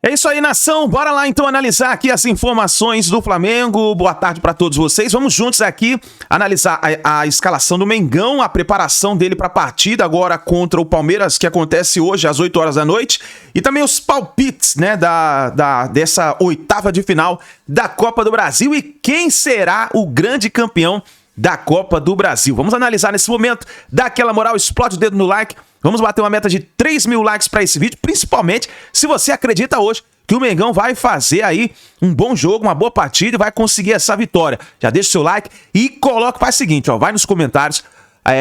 É isso aí, nação. Bora lá então analisar aqui as informações do Flamengo. Boa tarde para todos vocês. Vamos juntos aqui analisar a escalação do Mengão, a preparação dele para a partida agora contra o Palmeiras, que acontece hoje às 8 horas da noite, e também os palpites, né, dessa oitava de final da Copa do Brasil e quem será o grande campeão da Copa do Brasil. Vamos analisar nesse momento, dá aquela moral, explode o dedo no like. Vamos bater uma meta de 3 mil likes para esse vídeo, principalmente se você acredita hoje que o Mengão vai fazer aí um bom jogo, uma boa partida e vai conseguir essa vitória. Já deixa o seu like e faz o seguinte, ó, vai nos comentários,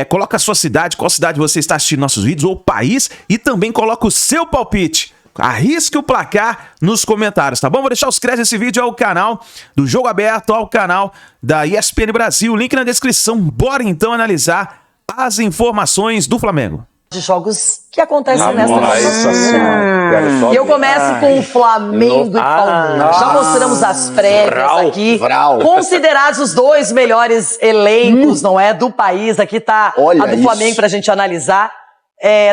coloca a sua cidade, qual cidade você está assistindo nossos vídeos, ou país, e também coloca o seu palpite. Arrisque o placar nos comentários, tá bom? Vou deixar os créditos desse vídeo ao canal do Jogo Aberto, ao canal da ESPN Brasil, link na descrição. Bora então analisar as informações do Flamengo. De jogos que acontecem nessa semana. E eu começo com o Flamengo e Palmeiras. Já mostramos as prévias aqui. Considerados os dois melhores elencos, não é? Do país. Aqui tá a do Flamengo pra gente analisar.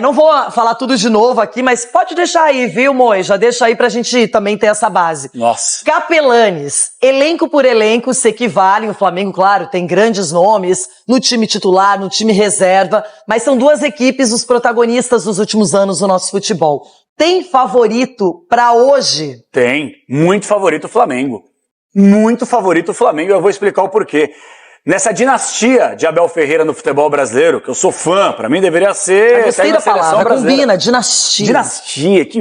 Não vou falar tudo de novo aqui, mas pode deixar aí, viu, Moi? Já deixa aí pra gente também ter essa base. Nossa. Capelanes, elenco por elenco se equivalem. O Flamengo, claro, tem grandes nomes no time titular, no time reserva, mas são duas equipes os protagonistas dos últimos anos do nosso futebol. Tem favorito pra hoje? Tem. Muito favorito o Flamengo. Muito favorito o Flamengo. Eu vou explicar o porquê. Nessa dinastia de Abel Ferreira no futebol brasileiro, que eu sou fã, pra mim deveria ser... Eu gostei da palavra, combina, dinastia. Dinastia, que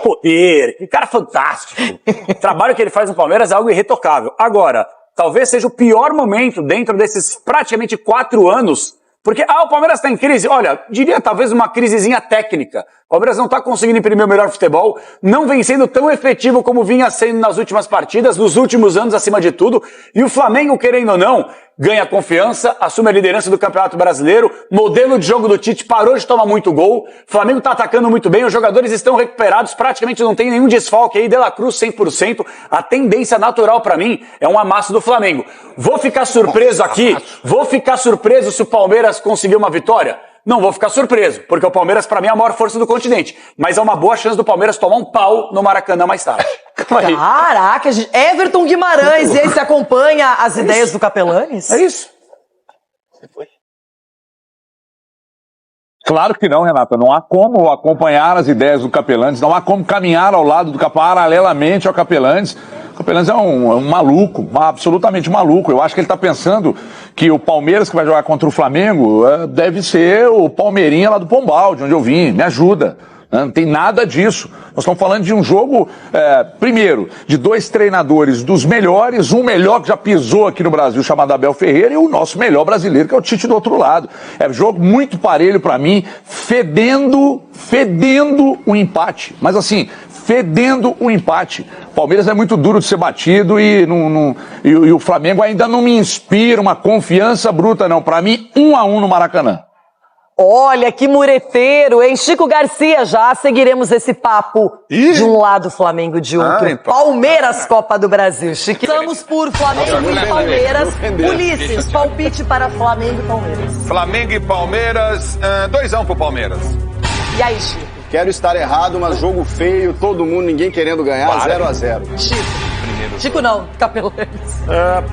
poder, que cara fantástico. O trabalho que ele faz no Palmeiras é algo irretocável. Agora, talvez seja o pior momento dentro desses praticamente 4 anos, porque, o Palmeiras está em crise. Olha, diria talvez uma crisezinha técnica. O Palmeiras não está conseguindo imprimir o melhor futebol, não vem sendo tão efetivo como vinha sendo nas últimas partidas, nos últimos anos acima de tudo. E o Flamengo, querendo ou não, ganha confiança, assume a liderança do Campeonato Brasileiro, modelo de jogo do Tite parou de tomar muito gol, o Flamengo está atacando muito bem, os jogadores estão recuperados, praticamente não tem nenhum desfalque aí, De La Cruz 100%, a tendência natural para mim é um amasso do Flamengo. Vou ficar surpreso aqui, se o Palmeiras conseguir uma vitória? Não vou ficar surpreso, porque o Palmeiras pra mim é a maior força do continente, mas é uma boa chance do Palmeiras tomar um pau no Maracanã mais tarde. Caraca, gente. Everton Guimarães, e aí você acompanha as ideias do Capelanes? É isso. Você foi? Claro que não, Renata. Não há como acompanhar as ideias do Capelanes, não há como caminhar ao lado do paralelamente ao Capelanes. O Capelanes é um maluco, absolutamente maluco. Eu acho que ele está pensando que o Palmeiras que vai jogar contra o Flamengo deve ser o Palmeirinha lá do Pombal, de onde eu vim. Me ajuda. Não tem nada disso. Nós estamos falando de um jogo, primeiro, de 2 treinadores dos melhores, um melhor que já pisou aqui no Brasil, chamado Abel Ferreira, e o nosso melhor brasileiro, que é o Tite do outro lado. É jogo muito parelho para mim, fedendo o empate. Mas assim, fedendo o empate. O Palmeiras é muito duro de ser batido e o Flamengo ainda não me inspira uma confiança bruta, não. Para mim, 1-1 no Maracanã. Olha, que mureteiro, hein? Chico Garcia, já seguiremos esse papo de um lado Flamengo, de outro. Palmeiras, Copa do Brasil. Chico. Estamos por Flamengo e Palmeiras. Ulisses, palpite para Flamengo e Palmeiras. Flamengo e Palmeiras, 2-1 pro Palmeiras. E aí, Chico? Quero estar errado, mas jogo feio, todo mundo, ninguém querendo ganhar, 0-0. Chico não, Capelanes.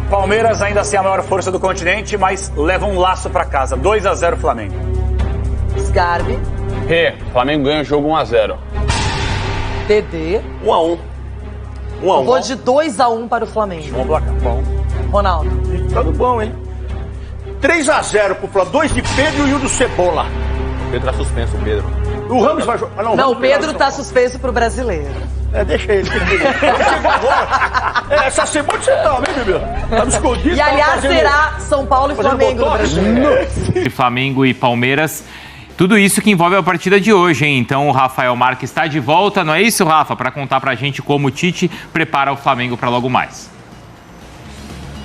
Palmeiras ainda assim é a maior força do continente, mas leva um laço pra casa. 2-0 Flamengo. Scarbi. Flamengo ganha o jogo 1-0. Dedê. 1-1. Eu vou de 2-1 para o Flamengo. Bom placar. Bom. Ronaldo. Tá do bom, hein? 3-0 pro Flamengo. 2 de Pedro e 1 do Cebola. O Pedro tá suspenso, o Pedro. O Ramos vai jogar. Não, o Pedro tá suspenso pro brasileiro. Deixa ele. Chegou agora. Essa semana você tá, né, bebê? Tá me escondido. E aliás, será São Paulo e Flamengo no brasileiro. Flamengo e Palmeiras. Tudo isso que envolve a partida de hoje, hein? Então o Rafael Marques está de volta, não é isso, Rafa? Para contar pra gente como o Tite prepara o Flamengo para logo mais.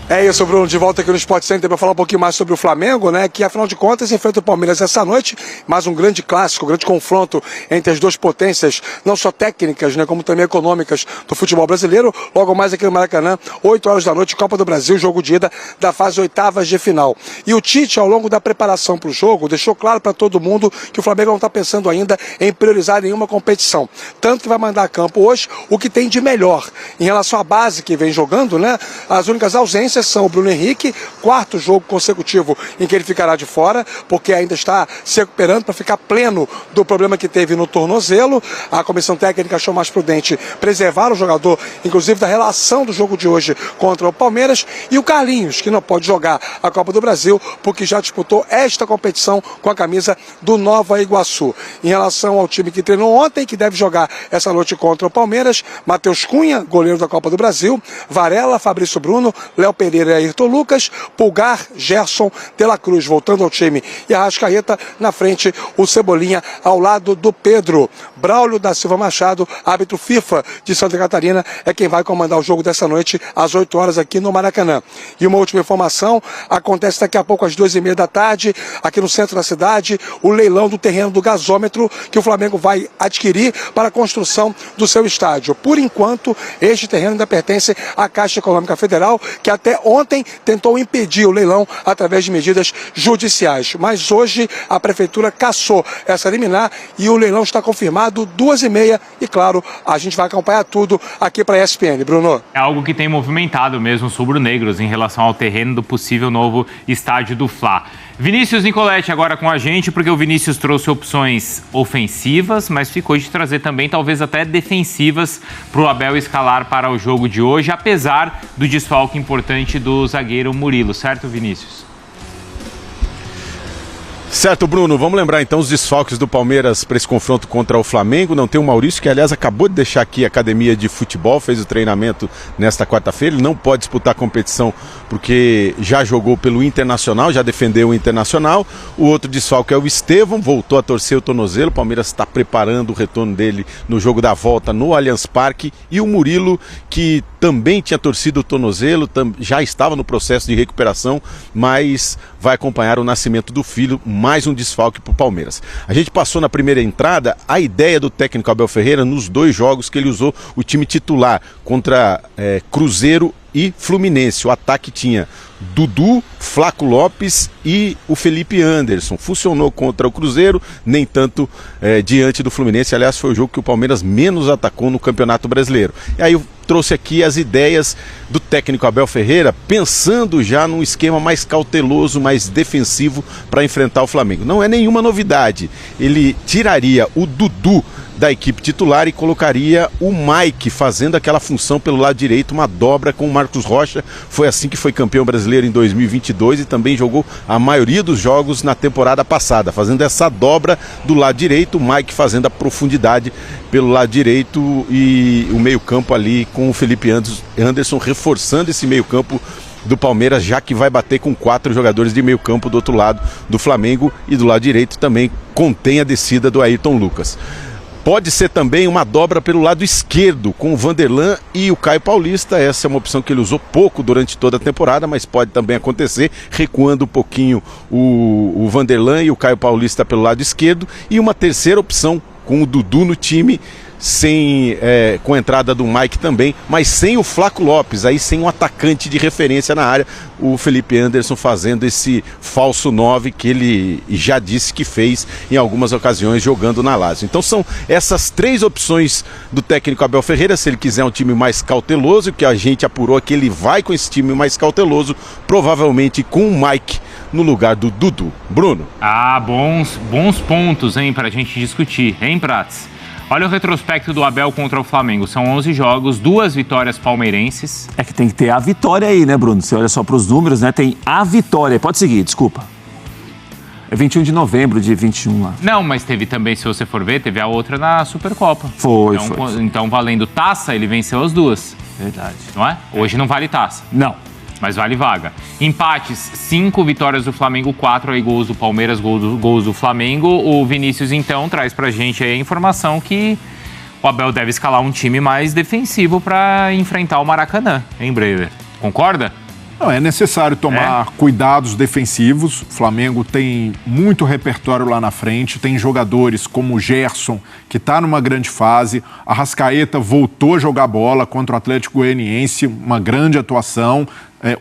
É isso, Bruno, de volta aqui no Sport Center para falar um pouquinho mais sobre o Flamengo, né? Que afinal de contas enfrenta o Palmeiras essa noite, mais um grande clássico, um grande confronto entre as duas potências, não só técnicas, né? Como também econômicas do futebol brasileiro. Logo mais aqui no Maracanã, 8 horas da noite, Copa do Brasil, jogo de ida da fase oitavas de final. E o Tite, ao longo da preparação para o jogo, deixou claro para todo mundo que o Flamengo não está pensando ainda em priorizar nenhuma competição. Tanto que vai mandar a campo hoje o que tem de melhor. Em relação à base que vem jogando, né? As únicas ausências são o Bruno Henrique, quarto jogo consecutivo em que ele ficará de fora, porque ainda está se recuperando para ficar pleno do problema que teve no tornozelo. A comissão técnica achou mais prudente preservar o jogador, inclusive da relação do jogo de hoje contra o Palmeiras, e o Carlinhos, que não pode jogar a Copa do Brasil, porque já disputou esta competição com a camisa do Nova Iguaçu. Em relação ao time que treinou ontem, que deve jogar essa noite contra o Palmeiras, Matheus Cunha, goleiro da Copa do Brasil, Varela, Fabrício Bruno, Léo Pereira e Ayrton Lucas, Pulgar, Gerson, De La Cruz voltando ao time e Arrascaeta na frente, o Cebolinha ao lado do Pedro. Braulio da Silva Machado, árbitro FIFA de Santa Catarina, é quem vai comandar o jogo dessa noite às 8 horas aqui no Maracanã. E uma última informação, acontece daqui a pouco às 2h30 da tarde, aqui no centro da cidade, o leilão do terreno do gasômetro que o Flamengo vai adquirir para a construção do seu estádio. Por enquanto, este terreno ainda pertence à Caixa Econômica Federal, que até ontem tentou impedir o leilão através de medidas judiciais. Mas hoje a Prefeitura cassou essa liminar e o leilão está confirmado 2h30 e, claro, a gente vai acompanhar tudo aqui para a ESPN. Bruno? É algo que tem movimentado mesmo os rubro-negros em relação ao terreno do possível novo estádio do Fla. Vinícius Nicoletti agora com a gente, porque o Vinícius trouxe opções ofensivas, mas ficou de trazer também talvez até defensivas para o Abel escalar para o jogo de hoje, apesar do desfalque importante do zagueiro Murilo, certo, Vinícius? Certo, Bruno. Vamos lembrar então os desfalques do Palmeiras para esse confronto contra o Flamengo. Não tem o Maurício, que aliás acabou de deixar aqui a academia de futebol, fez o treinamento nesta quarta-feira. Ele não pode disputar a competição porque já jogou pelo Internacional, já defendeu o Internacional. O outro desfalque é o Estevão, voltou a torcer o tornozelo. O Palmeiras está preparando o retorno dele no jogo da volta no Allianz Parque. E o Murilo, que também tinha torcido o tornozelo, já estava no processo de recuperação, mas vai acompanhar o nascimento do filho. Mais um desfalque para o Palmeiras. A gente passou na primeira entrada a ideia do técnico Abel Ferreira nos 2 jogos que ele usou o time titular contra Cruzeiro e Fluminense. O ataque tinha Dudu, Flaco Lopes e o Felipe Anderson. Funcionou contra o Cruzeiro, nem tanto diante do Fluminense. Aliás, foi o jogo que o Palmeiras menos atacou no Campeonato Brasileiro. E aí eu trouxe aqui as ideias do técnico Abel Ferreira, pensando já num esquema mais cauteloso, mais defensivo para enfrentar o Flamengo. Não é nenhuma novidade. Ele tiraria o Dudu da equipe titular e colocaria o Mike fazendo aquela função pelo lado direito, uma dobra com o Marcos Rocha. Foi assim que foi campeão brasileiro em 2022 e também jogou a maioria dos jogos na temporada passada, fazendo essa dobra do lado direito, o Mike fazendo a profundidade pelo lado direito e o meio-campo ali com o Felipe Anderson reforçando esse meio-campo do Palmeiras, já que vai bater com 4 jogadores de meio campo do outro lado do Flamengo, e do lado direito também contém a descida do Ayrton Lucas. Pode ser também uma dobra pelo lado esquerdo, com o Vanderlan e o Caio Paulista. Essa é uma opção que ele usou pouco durante toda a temporada, mas pode também acontecer, recuando um pouquinho o Vanderlan e o Caio Paulista pelo lado esquerdo. E uma terceira opção com o Dudu no time, com a entrada do Mike também, mas sem o Flaco Lopes, aí sem um atacante de referência na área, o Felipe Anderson fazendo esse falso 9 que ele já disse que fez em algumas ocasiões jogando na Lazio. Então são essas 3 opções do técnico Abel Ferreira. Se ele quiser um time mais cauteloso, que a gente apurou que ele vai com esse time mais cauteloso, provavelmente com o Mike no lugar do Dudu. Bruno? Bons pontos, hein, pra gente discutir, hein, Prats? Olha o retrospecto do Abel contra o Flamengo. São 11 jogos, 2 vitórias palmeirenses. É que tem que ter a vitória aí, né, Bruno? Você olha só para os números, né? Tem a vitória. Pode seguir, desculpa. É 21 de novembro de 21 lá. Não, mas teve também, se você for ver, teve a outra na Supercopa. Foi. Então, valendo taça, ele venceu as 2. Verdade. Não é? Hoje não vale taça. Não. Mas vale vaga. Empates, 5 vitórias do Flamengo, 4 aí gols do Palmeiras, gols do Flamengo. O Vinícius, então, traz pra gente aí a informação que o Abel deve escalar um time mais defensivo para enfrentar o Maracanã, hein, Brewer? Concorda? Não, é necessário tomar cuidados defensivos. O Flamengo tem muito repertório lá na frente, tem jogadores como o Gerson, que está numa grande fase. A Arrascaeta voltou a jogar bola contra o Atlético Goianiense, uma grande atuação.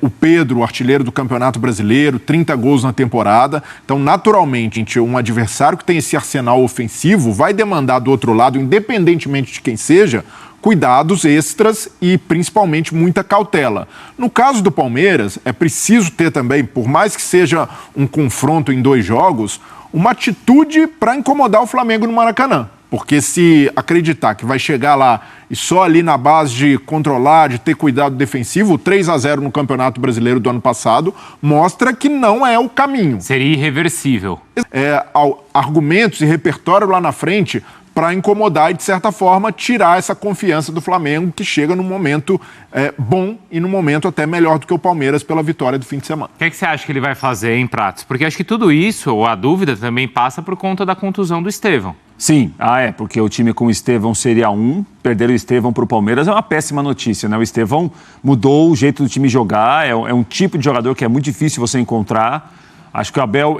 O Pedro, o artilheiro do Campeonato Brasileiro, 30 gols na temporada. Então, naturalmente, um adversário que tem esse arsenal ofensivo vai demandar do outro lado, independentemente de quem seja, cuidados extras e, principalmente, muita cautela. No caso do Palmeiras, é preciso ter também, por mais que seja um confronto em 2 jogos, uma atitude para incomodar o Flamengo no Maracanã. Porque se acreditar que vai chegar lá e só ali na base de controlar, de ter cuidado defensivo, 3-0 no Campeonato Brasileiro do ano passado mostra que não é o caminho. Seria irreversível. Argumentos e repertório lá na frente para incomodar e, de certa forma, tirar essa confiança do Flamengo, que chega num momento bom e num momento até melhor do que o Palmeiras pela vitória do fim de semana. O que você acha que ele vai fazer, hein, Pratos? Porque acho que tudo isso, ou a dúvida, também passa por conta da contusão do Estevão. Sim, porque o time com o Estevão seria perder o Estevão para o Palmeiras é uma péssima notícia, né? O Estevão mudou o jeito do time jogar, é um tipo de jogador que é muito difícil você encontrar. Acho que o Abel,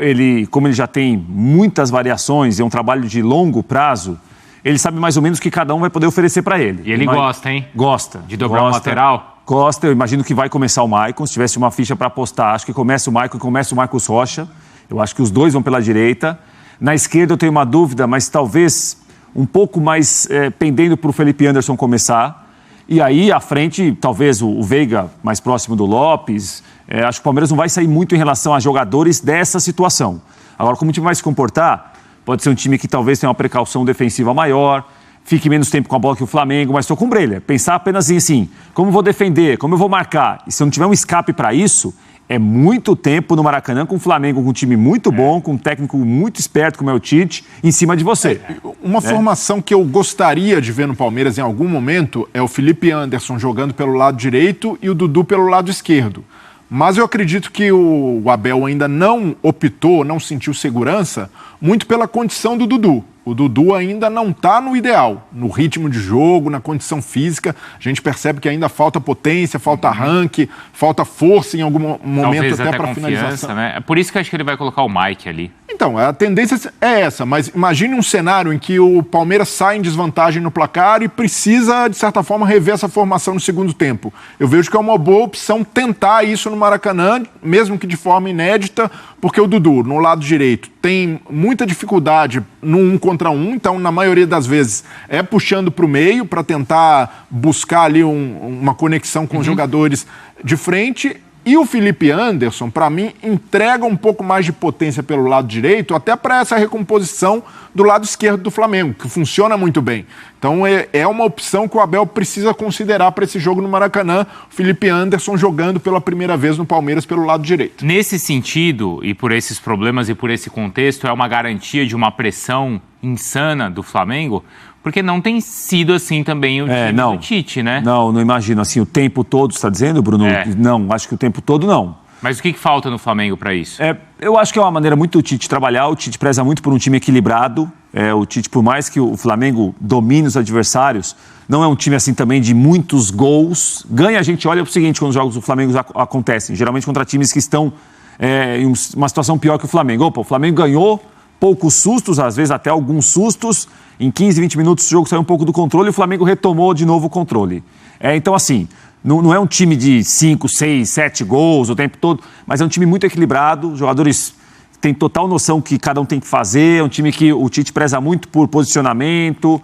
como ele já tem muitas variações e é um trabalho de longo prazo, ele sabe mais ou menos o que cada um vai poder oferecer para ele. E ele gosta, hein? Gosta. De dobrar o lateral? Gosta, eu imagino que vai começar o Maicon. Se tivesse uma ficha para apostar, acho que começa o Maicon e começa o Marcos Rocha. Eu acho que os dois vão pela direita. Na esquerda eu tenho uma dúvida, mas talvez um pouco mais pendendo para o Felipe Anderson começar. E aí, à frente, talvez o Veiga mais próximo do Lopes. Acho que o Palmeiras não vai sair muito em relação a jogadores dessa situação. Agora, como o time vai se comportar, pode ser um time que talvez tenha uma precaução defensiva maior, fique menos tempo com a bola que o Flamengo, mas estou com Breila. Pensar apenas em assim, como eu vou defender, como eu vou marcar. E se eu não tiver um escape para isso, é muito tempo no Maracanã com o Flamengo, com um time muito bom, com um técnico muito esperto, como é o Tite, em cima de você. Uma formação que eu gostaria de ver no Palmeiras em algum momento é o Felipe Anderson jogando pelo lado direito e o Dudu pelo lado esquerdo. Mas eu acredito que o Abel ainda não optou, não sentiu segurança, muito pela condição do Dudu. O Dudu ainda não está no ideal, no ritmo de jogo, na condição física. A gente percebe que ainda falta potência, falta arranque, falta força em algum momento até para finalização. Né? É por isso que eu acho que ele vai colocar o Mike ali. Então, a tendência é essa, mas imagine um cenário em que o Palmeiras sai em desvantagem no placar e precisa, de certa forma, rever essa formação no segundo tempo. Eu vejo que é uma boa opção tentar isso no Maracanã, mesmo que de forma inédita, porque o Dudu, no lado direito, tem muita dificuldade no 1 contra 1, então, na maioria das vezes, é puxando para o meio para tentar buscar ali uma conexão com os jogadores de frente. E o Felipe Anderson, para mim, entrega um pouco mais de potência pelo lado direito, até para essa recomposição do lado esquerdo do Flamengo, que funciona muito bem. Então é uma opção que o Abel precisa considerar para esse jogo no Maracanã, o Felipe Anderson jogando pela primeira vez no Palmeiras pelo lado direito. Nesse sentido, e por esses problemas e por esse contexto, é uma garantia de uma pressão insana do Flamengo? Porque não tem sido assim também o time do Tite, né? Não imagino. Assim, o tempo todo, você está dizendo, Bruno? Não, acho que o tempo todo não. Mas o que falta no Flamengo para isso? Eu acho que é uma maneira muito do Tite trabalhar. O Tite preza muito por um time equilibrado. O Tite, por mais que o Flamengo domine os adversários, não é um time assim também de muitos gols. Ganha, a gente olha para o seguinte, quando os jogos do Flamengo acontecem, geralmente contra times que estão em uma situação pior que o Flamengo. O Flamengo ganhou, poucos sustos, às vezes até alguns sustos. Em 15, 20 minutos o jogo saiu um pouco do controle e o Flamengo retomou de novo o controle. Então, assim, não é um time de 5, 6, 7 gols o tempo todo, mas é um time muito equilibrado, os jogadores têm total noção que cada um tem que fazer, é um time que o Tite preza muito por posicionamento,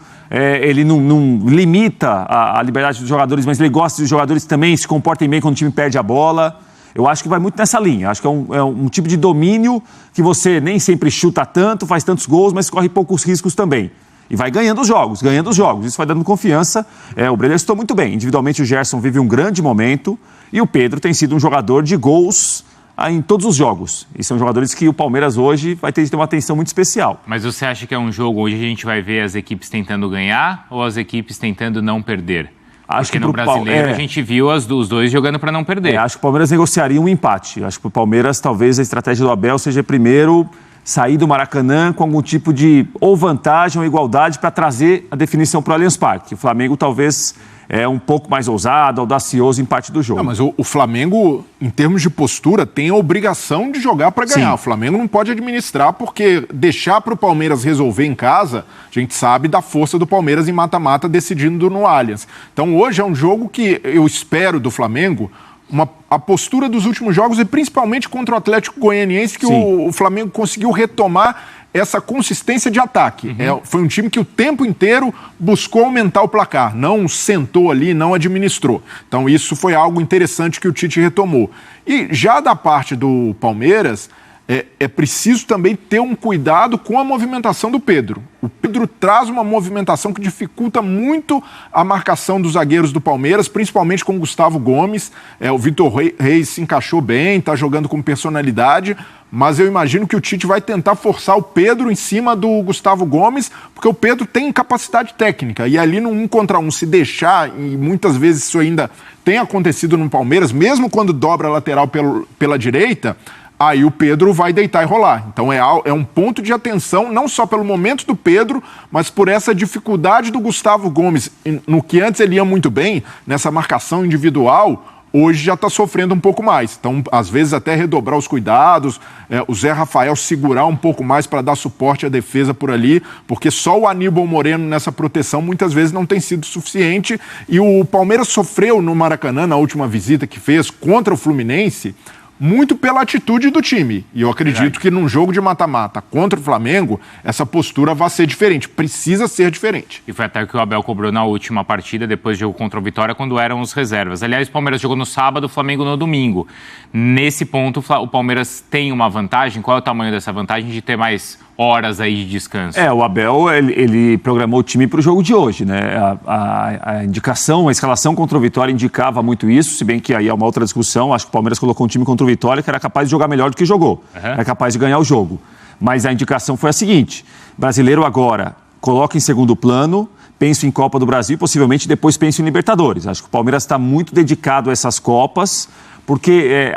ele não limita a liberdade dos jogadores, mas ele gosta dos jogadores que também se comportem bem quando o time perde a bola. Eu acho que vai muito nessa linha. Acho que é um tipo de domínio que você nem sempre chuta tanto, faz tantos gols, mas corre poucos riscos também. E vai ganhando os jogos. Isso vai dando confiança. O Breila estou muito bem. Individualmente o Gerson vive um grande momento e o Pedro tem sido um jogador de gols em todos os jogos. E são jogadores que o Palmeiras hoje vai ter de ter uma atenção muito especial. Mas você acha que é um jogo onde a gente vai ver as equipes tentando ganhar ou as equipes tentando não perder? Acho Porque no Brasileiro a gente viu os dois jogando para não perder. Acho que o Palmeiras negociaria um empate. Acho que o Palmeiras, talvez a estratégia do Abel seja primeiro sair do Maracanã com algum tipo de ou vantagem ou igualdade para trazer a definição para o Allianz Parque. O Flamengo talvez é um pouco mais ousado, audacioso em parte do jogo. Não, mas o Flamengo, em termos de postura, tem a obrigação de jogar para ganhar. Sim. O Flamengo não pode administrar, porque deixar para o Palmeiras resolver em casa, a gente sabe da força do Palmeiras em mata-mata decidindo no Allianz. Então hoje é um jogo que eu espero do Flamengo a postura dos últimos jogos e principalmente contra o Atlético Goianiense, que o Flamengo conseguiu retomar essa consistência de ataque. Foi um time que o tempo inteiro buscou aumentar o placar, não sentou ali, não administrou. Então isso foi algo interessante que o Tite retomou. E já da parte do Palmeiras, é preciso também ter um cuidado com a movimentação do Pedro. O Pedro traz uma movimentação que dificulta muito a marcação dos zagueiros do Palmeiras, principalmente com o Gustavo Gomes. O Vitor Reis se encaixou bem, está jogando com personalidade, mas eu imagino que o Tite vai tentar forçar o Pedro em cima do Gustavo Gomes, porque o Pedro tem capacidade técnica, e ali no 1 contra 1, se deixar, e muitas vezes isso ainda tem acontecido no Palmeiras, mesmo quando dobra a lateral pela direita, aí o Pedro vai deitar e rolar. Então é um ponto de atenção, não só pelo momento do Pedro, mas por essa dificuldade do Gustavo Gomes, no que antes ele ia muito bem, nessa marcação individual, hoje já está sofrendo um pouco mais. Então, às vezes, até redobrar os cuidados, o Zé Rafael segurar um pouco mais para dar suporte à defesa por ali, porque só o Aníbal Moreno nessa proteção muitas vezes não tem sido suficiente. E o Palmeiras sofreu no Maracanã, na última visita que fez contra o Fluminense, muito pela atitude do time. E eu acredito que num jogo de mata-mata contra o Flamengo, essa postura vai ser diferente. Precisa ser diferente. E foi até o que o Abel cobrou na última partida, depois do jogo contra o Vitória, quando eram os reservas. Aliás, o Palmeiras jogou no sábado, o Flamengo no domingo. Nesse ponto, o Palmeiras tem uma vantagem. Qual é o tamanho dessa vantagem de ter mais horas aí de descanso? O Abel, ele programou o time para o jogo de hoje, né? A indicação, a escalação contra o Vitória indicava muito isso, se bem que aí é uma outra discussão. Acho que o Palmeiras colocou um time contra o Vitória que era capaz de jogar melhor do que jogou. Era capaz de ganhar o jogo. Mas a indicação foi a seguinte: brasileiro agora coloca em segundo plano, penso em Copa do Brasil e possivelmente depois penso em Libertadores. Acho que o Palmeiras está muito dedicado a essas Copas, porque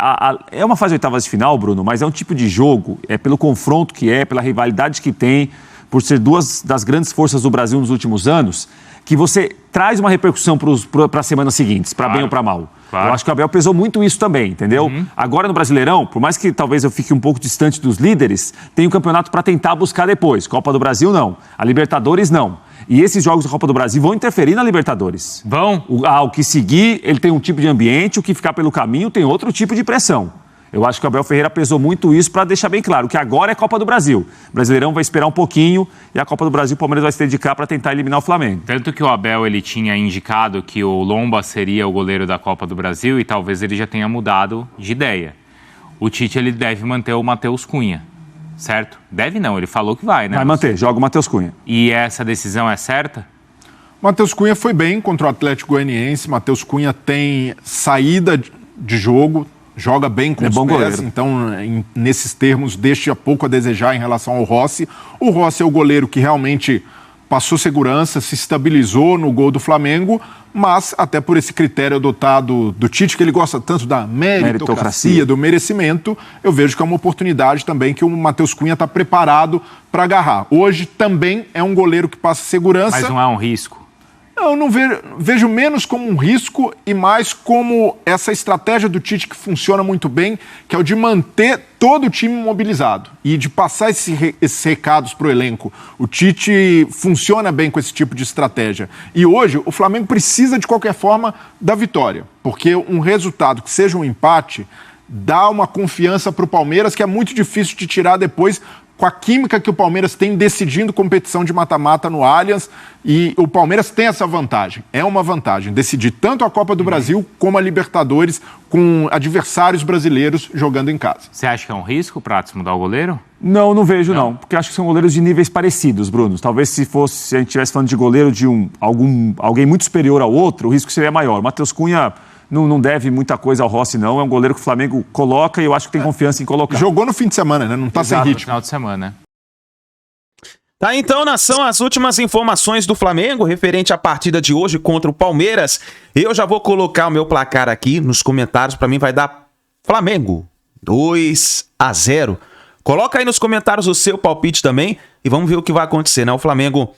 é uma fase de oitavas de final, Bruno, mas é um tipo de jogo, pelo confronto que pela rivalidade que tem, por ser duas das grandes forças do Brasil nos últimos anos, que você traz uma repercussão para as semanas seguintes, para bem ou para mal. Claro. Eu acho que o Abel pesou muito isso também, entendeu? Agora no Brasileirão, por mais que talvez eu fique um pouco distante dos líderes, tem um campeonato para tentar buscar depois. Copa do Brasil, não. A Libertadores, não. E esses jogos da Copa do Brasil vão interferir na Libertadores. Vão? O que seguir, ele tem um tipo de ambiente, o que ficar pelo caminho tem outro tipo de pressão. Eu acho que o Abel Ferreira pesou muito isso para deixar bem claro que agora é Copa do Brasil. O Brasileirão vai esperar um pouquinho e a Copa do Brasil o Palmeiras vai se dedicar para tentar eliminar o Flamengo. Tanto que o Abel ele tinha indicado que o Lomba seria o goleiro da Copa do Brasil e talvez ele já tenha mudado de ideia. O Tite ele deve manter o Matheus Cunha, certo? Deve não, ele falou que vai, né? Vai manter, joga o Matheus Cunha. E essa decisão é certa? Matheus Cunha foi bem contra o Atlético Goianiense. Matheus Cunha tem saída de jogo, joga bem com os pés, goleiro. Então, nesses termos, deixa pouco a desejar em relação ao Rossi. O Rossi é o goleiro que realmente passou segurança, se estabilizou no gol do Flamengo, mas até por esse critério adotado do Tite, que ele gosta tanto da meritocracia, do merecimento, eu vejo que é uma oportunidade também que o Matheus Cunha está preparado para agarrar. Hoje também é um goleiro que passa segurança. Mas não é um risco? Eu não vejo menos como um risco e mais como essa estratégia do Tite que funciona muito bem, que é o de manter todo o time mobilizado e de passar esses recados para o elenco. O Tite funciona bem com esse tipo de estratégia. E hoje o Flamengo precisa, de qualquer forma, da vitória, porque um resultado que seja um empate dá uma confiança para o Palmeiras que é muito difícil de tirar depois, com a química que o Palmeiras tem decidindo competição de mata-mata no Allianz, e o Palmeiras tem essa vantagem. É uma vantagem decidir tanto a Copa do Brasil como a Libertadores com adversários brasileiros jogando em casa. Você acha que é um risco, Prates, mudar o goleiro? Não, não vejo não, porque acho que são goleiros de níveis parecidos, Bruno. Talvez se a gente estivesse falando de goleiro de alguém muito superior ao outro, o risco seria maior. O Matheus Cunha não deve muita coisa ao Rossi, não. É um goleiro que o Flamengo coloca e eu acho que tem confiança em colocar. Jogou no fim de semana, né? Não tá sem ritmo. No final de semana. Tá, então, nação, as últimas informações do Flamengo referente à partida de hoje contra o Palmeiras. Eu já vou colocar o meu placar aqui nos comentários. Para mim vai dar Flamengo 2-0. Coloca aí nos comentários o seu palpite também e vamos ver o que vai acontecer, né? O Flamengo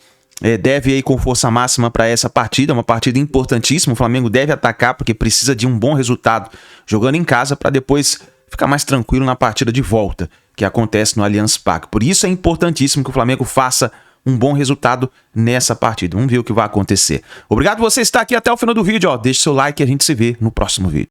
deve ir com força máxima para essa partida, uma partida importantíssima. O Flamengo deve atacar porque precisa de um bom resultado jogando em casa para depois ficar mais tranquilo na partida de volta, que acontece no Allianz Parque. Por isso é importantíssimo que o Flamengo faça um bom resultado nessa partida. Vamos ver o que vai acontecer. Obrigado por você estar aqui até o final do vídeo. Deixe seu like e a gente se vê no próximo vídeo.